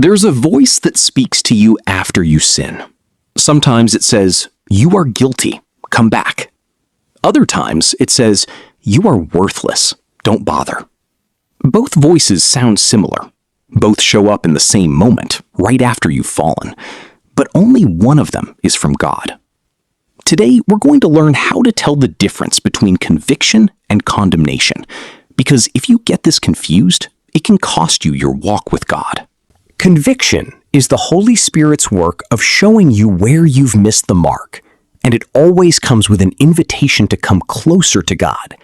There's a voice that speaks to you after you sin. Sometimes it says, "You are guilty. Come back." Other times it says, "You are worthless. Don't bother." Both voices sound similar. Both show up in the same moment, right after you've fallen. But only one of them is from God. Today, we're going to learn how to tell the difference between conviction and condemnation. Because if you get this confused, it can cost you your walk with God. Conviction is the Holy Spirit's work of showing you where you've missed the mark, and it always comes with an invitation to come closer to God.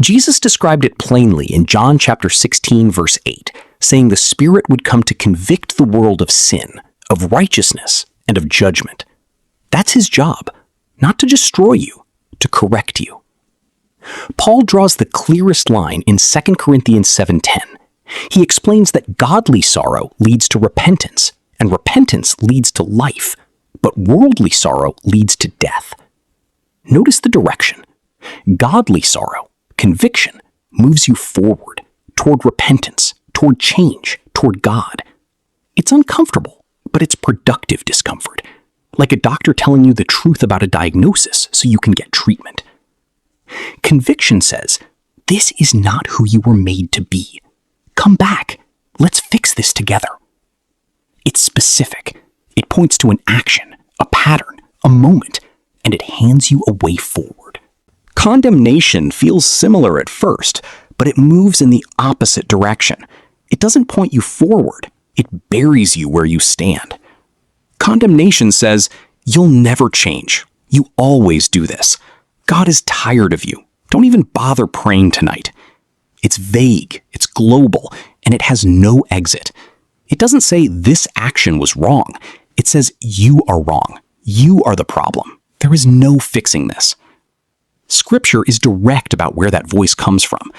Jesus described it plainly in John chapter 16, verse 8, saying the Spirit would come to convict the world of sin, of righteousness, and of judgment. That's his job, not to destroy you, to correct you. Paul draws the clearest line in 2 Corinthians 7:10. He explains that godly sorrow leads to repentance, and repentance leads to life, but worldly sorrow leads to death. Notice the direction. Godly sorrow, conviction, moves you forward, toward repentance, toward change, toward God. It's uncomfortable, but it's productive discomfort, like a doctor telling you the truth about a diagnosis so you can get treatment. Conviction says, "This is not who you were made to be. Come back. Let's fix this together." It's specific. It points to an action, a pattern, a moment, and it hands you a way forward. Condemnation feels similar at first, but it moves in the opposite direction. It doesn't point you forward. It buries you where you stand. Condemnation says, "You'll never change. You always do this. God is tired of you. Don't even bother praying tonight." It's vague, it's global, and it has no exit. It doesn't say this action was wrong. It says you are wrong. You are the problem. There is no fixing this. Scripture is direct about where that voice comes from.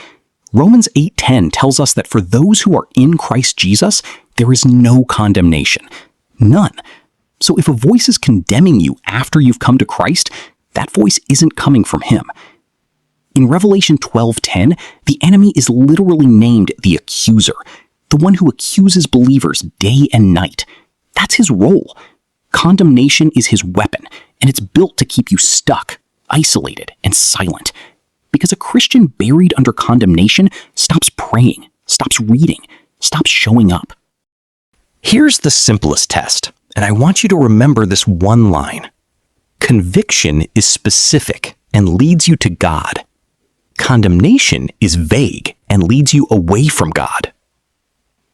Romans 8:10 tells us that for those who are in Christ Jesus, there is no condemnation. None. So if a voice is condemning you after you've come to Christ, that voice isn't coming from him. In Revelation 12:10, the enemy is literally named the accuser, the one who accuses believers day and night. That's his role. Condemnation is his weapon, and it's built to keep you stuck, isolated, and silent. Because a Christian buried under condemnation stops praying, stops reading, stops showing up. Here's the simplest test, and I want you to remember this one line. Conviction is specific and leads you to God. Condemnation is vague and leads you away from God.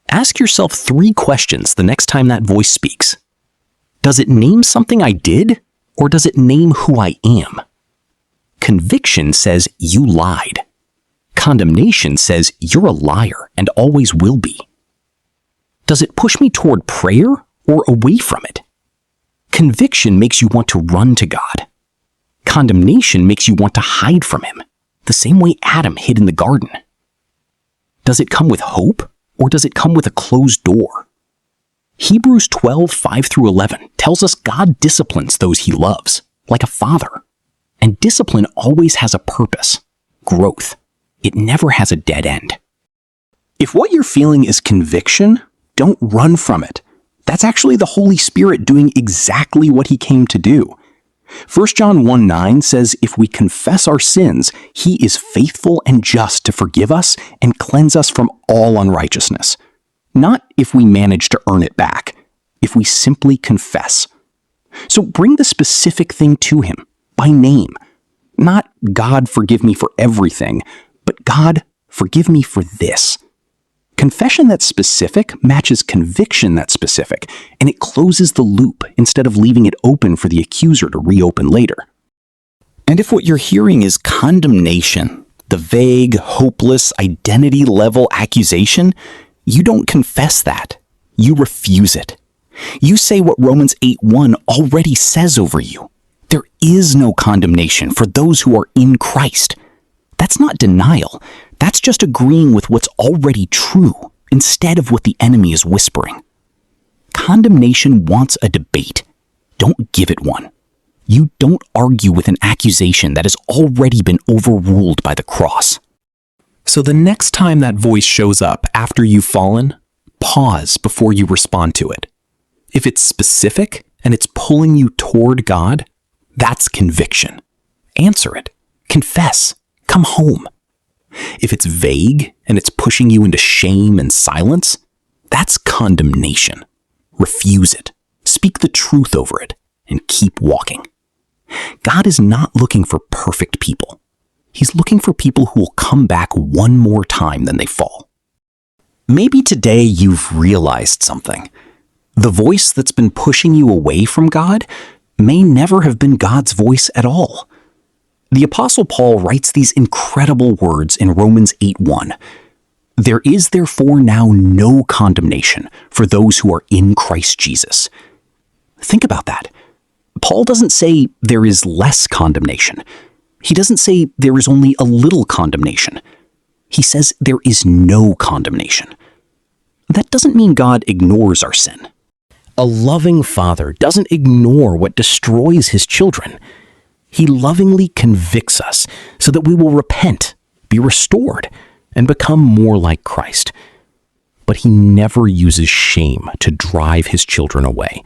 Ask yourself 3 questions the next time that voice speaks. Does it name something I did, or does it name who I am? Conviction says you lied. Condemnation says you're a liar and always will be. Does it push me toward prayer or away from it? Conviction makes you want to run to God. Condemnation makes you want to hide from him, the same way Adam hid in the garden. Does it come with hope, or does it come with a closed door? Hebrews 12:5-11 tells us God disciplines those he loves, like a father. And discipline always has a purpose, growth. It never has a dead end. If what you're feeling is conviction, don't run from it. That's actually the Holy Spirit doing exactly what he came to do. 1 John 1:9 says, "If we confess our sins, he is faithful and just to forgive us and cleanse us from all unrighteousness." Not if we manage to earn it back, if we simply confess. So bring the specific thing to him, by name. Not "God, forgive me for everything," but "God, forgive me for this." Confession that's specific matches conviction that's specific, and it closes the loop instead of leaving it open for the accuser to reopen later. And if what you're hearing is condemnation, the vague, hopeless, identity-level accusation, you don't confess that. You refuse it. You say what Romans 8:1 already says over you. There is no condemnation for those who are in Christ. That's not denial. That's just agreeing with what's already true instead of what the enemy is whispering. Condemnation wants a debate. Don't give it one. You don't argue with an accusation that has already been overruled by the cross. So the next time that voice shows up after you've fallen, pause before you respond to it. If it's specific and it's pulling you toward God, that's conviction. Answer it. Confess. Come home. If it's vague and it's pushing you into shame and silence, that's condemnation. Refuse it. Speak the truth over it and keep walking. God is not looking for perfect people. He's looking for people who will come back one more time than they fall. Maybe today you've realized something. The voice that's been pushing you away from God may never have been God's voice at all. The Apostle Paul writes these incredible words in Romans 8:1. There is therefore now no condemnation for those who are in Christ Jesus. Think about that. Paul doesn't say there is less condemnation. He doesn't say there is only a little condemnation. He says there is no condemnation. That doesn't mean God ignores our sin. A loving father doesn't ignore what destroys his children. He lovingly convicts us so that we will repent, be restored, and become more like Christ. But he never uses shame to drive his children away.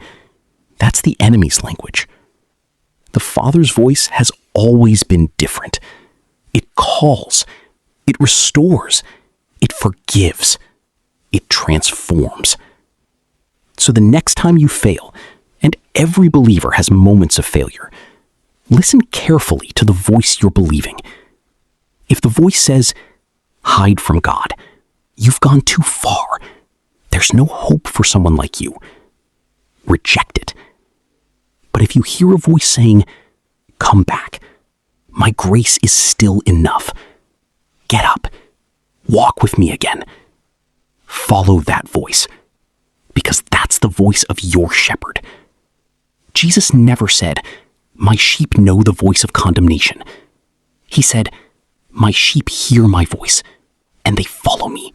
That's the enemy's language. The Father's voice has always been different. It calls, it restores, it forgives, it transforms. So the next time you fail, and every believer has moments of failure, listen carefully to the voice you're believing. If the voice says, hide from God, you've gone too far. There's no hope for someone like you. Reject it. But if you hear a voice saying, come back, my grace is still enough. Get up. Walk with me again. Follow that voice, because that's the voice of your shepherd. Jesus never said, my sheep know the voice of condemnation. He said, my sheep hear my voice, and they follow me.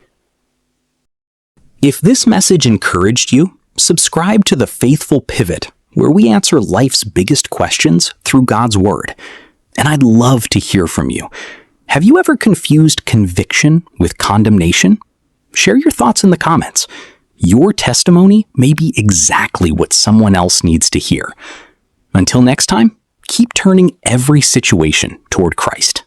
If this message encouraged you, subscribe to The Faithful Pivot, where we answer life's biggest questions through God's Word. And I'd love to hear from you. Have you ever confused conviction with condemnation? Share your thoughts in the comments. Your testimony may be exactly what someone else needs to hear. Until next time, keep turning every situation toward Christ.